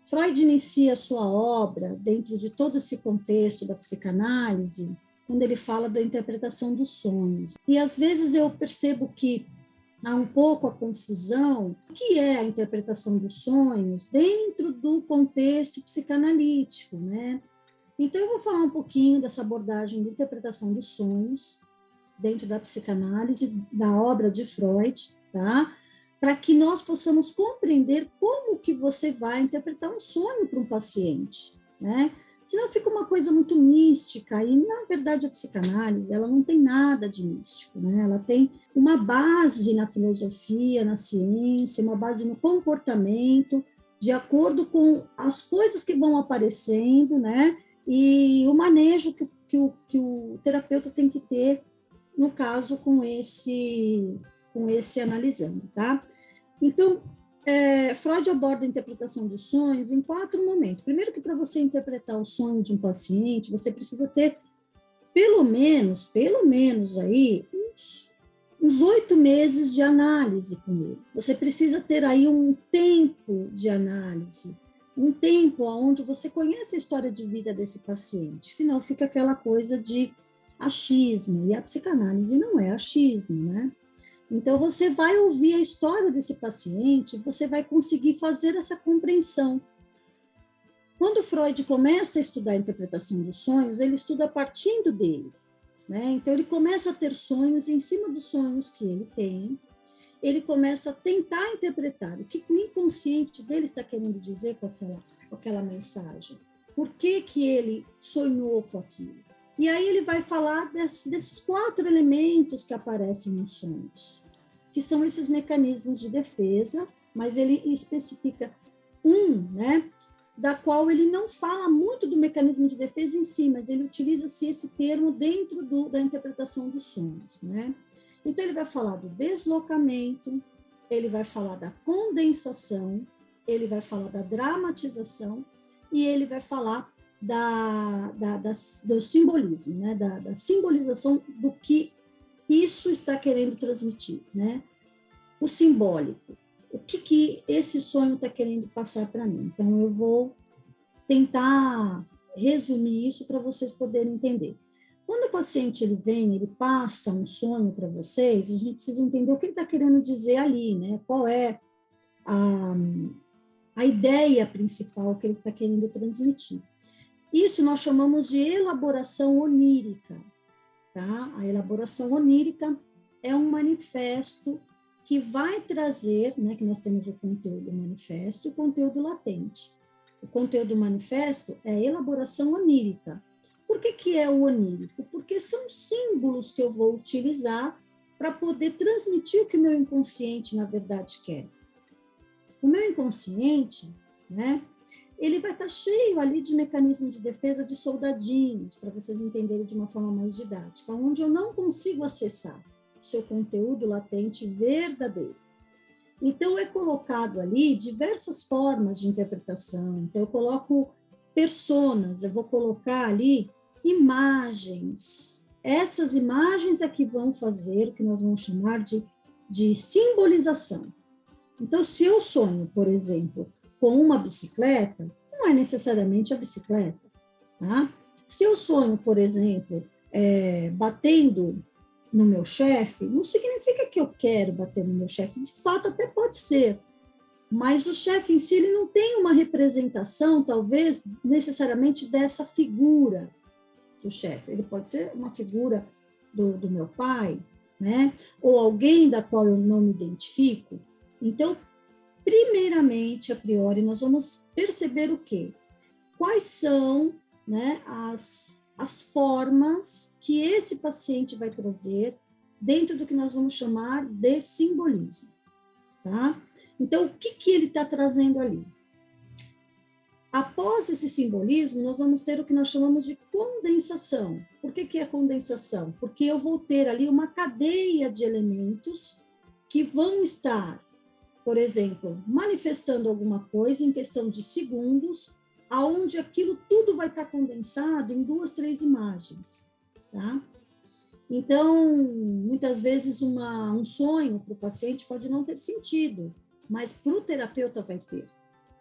Freud inicia a sua obra dentro de todo esse contexto da psicanálise, quando ele fala da interpretação dos sonhos. E às vezes eu percebo que há um pouco a confusão, o que é a interpretação dos sonhos dentro do contexto psicanalítico, né? Então eu vou falar um pouquinho dessa abordagem de interpretação dos sonhos dentro da psicanálise, da obra de Freud, tá? Para que nós possamos compreender como que você vai interpretar um sonho para um paciente, né? Senão fica uma coisa muito mística, e na verdade a psicanálise, ela não tem nada de místico, né? Ela tem uma base na filosofia, na ciência, uma base no comportamento, de acordo com as coisas que vão aparecendo, né? E o manejo que o terapeuta tem que ter, no caso, com esse analisando, tá? Então, Freud aborda a interpretação dos sonhos em 4 momentos. Primeiro que para você interpretar o sonho de um paciente, você precisa ter pelo menos aí uns 8 meses de análise com ele. Você precisa ter aí um tempo de análise, um tempo onde você conhece a história de vida desse paciente, senão fica aquela coisa de achismo, e a psicanálise não é achismo, né? Então, você vai ouvir a história desse paciente, você vai conseguir fazer essa compreensão. Quando Freud começa a estudar a interpretação dos sonhos, ele estuda partindo dele, né? Então, ele começa a ter sonhos, e em cima dos sonhos que ele tem, ele começa a tentar interpretar o que o inconsciente dele está querendo dizer com aquela mensagem. Por que ele sonhou com aquilo? E aí ele vai falar desses 4 elementos que aparecem nos sonhos, que são esses mecanismos de defesa, mas ele especifica né, da qual ele não fala muito do mecanismo de defesa em si, mas ele utiliza-se esse termo dentro da interpretação dos sonhos, né? Então ele vai falar do deslocamento, ele vai falar da condensação, ele vai falar da dramatização e ele vai falar do simbolismo, né? da simbolização do que isso está querendo transmitir, né? O simbólico, o que esse sonho está querendo passar para mim. Então, eu vou tentar resumir isso para vocês poderem entender. Quando o paciente ele passa um sonho para vocês, a gente precisa entender o que ele está querendo dizer ali, né? Qual é a ideia principal que ele está querendo transmitir. Isso nós chamamos de elaboração onírica, tá? A elaboração onírica é um manifesto que vai trazer, né, que nós temos o conteúdo manifesto e o conteúdo latente. O conteúdo manifesto é a elaboração onírica. Por que é o onírico? Porque são símbolos que eu vou utilizar para poder transmitir o que o meu inconsciente, na verdade, quer. O meu inconsciente, né, ele vai estar cheio ali de mecanismos de defesa de soldadinhos, para vocês entenderem de uma forma mais didática, onde eu não consigo acessar o seu conteúdo latente verdadeiro. Então, é colocado ali diversas formas de interpretação. Então, eu coloco personas, eu vou colocar ali imagens. Essas imagens é que vão fazer o que nós vamos chamar de simbolização. Então, se eu sonho, por exemplo, com uma bicicleta, não é necessariamente a bicicleta, tá? Se eu sonho, por exemplo, batendo no meu chefe, não significa que eu quero bater no meu chefe, de fato até pode ser, mas o chefe em si ele não tem uma representação, talvez, necessariamente dessa figura do chefe, ele pode ser uma figura do meu pai, né? Ou alguém da qual eu não me identifico. Então, primeiramente, a priori, nós vamos perceber o quê? Quais são, né, as formas que esse paciente vai trazer dentro do que nós vamos chamar de simbolismo, tá? Então, o que ele está trazendo ali? Após esse simbolismo, nós vamos ter o que nós chamamos de condensação. Por que é condensação? Porque eu vou ter ali uma cadeia de elementos que vão estar, por exemplo, manifestando alguma coisa em questão de segundos, aonde aquilo tudo vai estar condensado em 2, 3 imagens, tá? Então, muitas vezes um sonho para o paciente pode não ter sentido, mas para o terapeuta vai ter.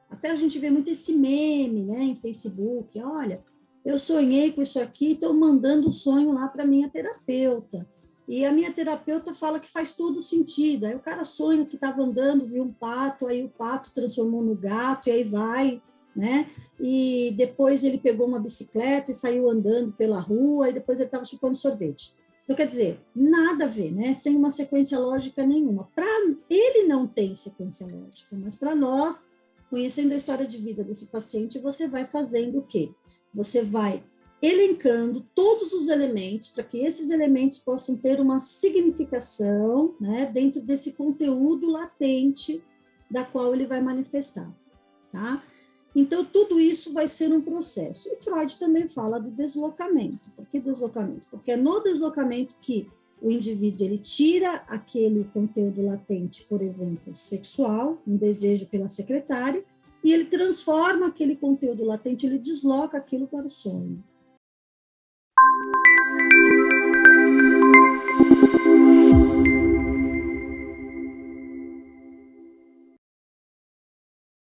Até a gente vê muito esse meme, né, em Facebook, olha, eu sonhei com isso aqui, estou mandando o sonho lá para minha terapeuta. E a minha terapeuta fala que faz todo sentido. Aí o cara sonha que estava andando, viu um pato, aí o pato transformou no gato, e aí vai, né? E depois ele pegou uma bicicleta e saiu andando pela rua, e depois ele estava chupando sorvete. Então, quer dizer, nada a ver, né? Sem uma sequência lógica nenhuma. Para ele não tem sequência lógica, mas para nós, conhecendo a história de vida desse paciente, você vai fazendo o quê? Você vai elencando todos os elementos para que esses elementos possam ter uma significação, né, dentro desse conteúdo latente da qual ele vai manifestar, tá? Então, tudo isso vai ser um processo. E Freud também fala do deslocamento. Por que deslocamento? Porque é no deslocamento que o indivíduo ele tira aquele conteúdo latente, por exemplo, sexual, um desejo pela secretária, e ele transforma aquele conteúdo latente, ele desloca aquilo para o sonho.